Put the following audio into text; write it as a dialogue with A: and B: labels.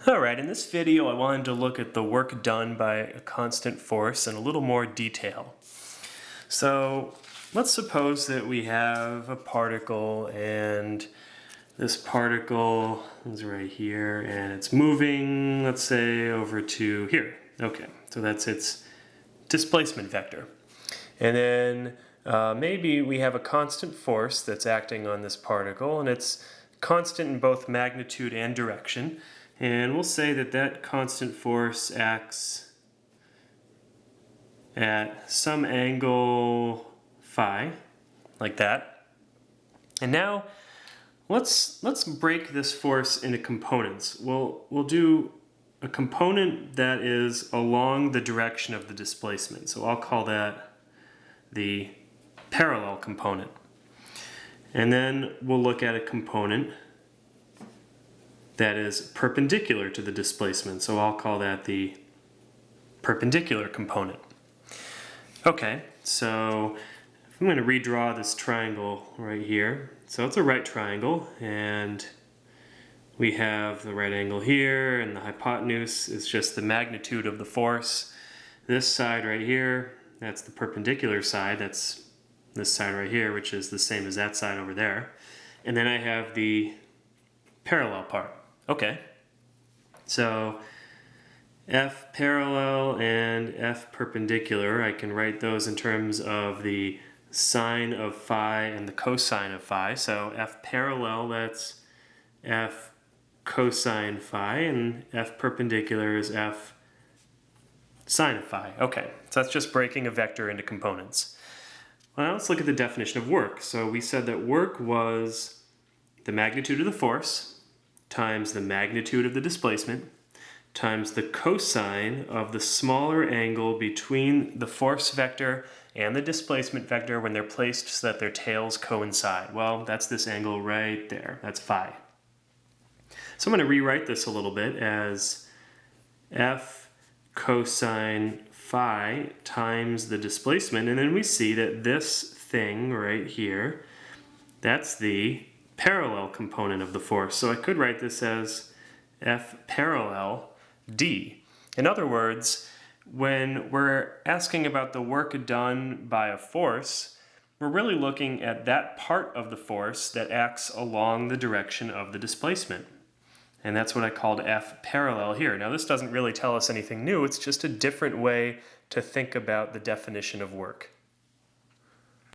A: Alright, in this video I wanted to look at the work done by a constant force in a little more detail. So let's suppose that we have a particle and this particle is right here and it's moving, let's say, over to here. Okay, so that's its displacement vector. And then maybe we have a constant force that's acting on this particle, and it's constant in both magnitude and direction. And we'll say that that constant force acts at some angle phi, like that. And now let's break this force into components. We'll do a component that is along the direction of the displacement. So I'll call that the parallel component. And then we'll look at a component that is perpendicular to the displacement. So I'll call that the perpendicular component. Okay, so I'm going to redraw this triangle right here. So it's a right triangle, and we have the right angle here, and the hypotenuse is just the magnitude of the force. This side right here, that's the perpendicular side. That's this side right here, which is the same as that side over there. And then I have the parallel part. Okay, so F parallel and F perpendicular, I can write those in terms of the sine of phi and the cosine of phi. So F parallel, that's F cosine phi, and F perpendicular is F sine of phi. Okay, so that's just breaking a vector into components. Well, now let's look at the definition of work. So we said that work was the magnitude of the force times the magnitude of the displacement times the cosine of the smaller angle between the force vector and the displacement vector when they're placed so that their tails coincide. Well, that's this angle right there. That's phi. So I'm going to rewrite this a little bit as F cosine phi times the displacement, and then we see that this thing right here, that's the parallel component of the force. So I could write this as F parallel D. In other words, when we're asking about the work done by a force, we're really looking at that part of the force that acts along the direction of the displacement. And that's what I called F parallel here. Now this doesn't really tell us anything new, it's just a different way to think about the definition of work.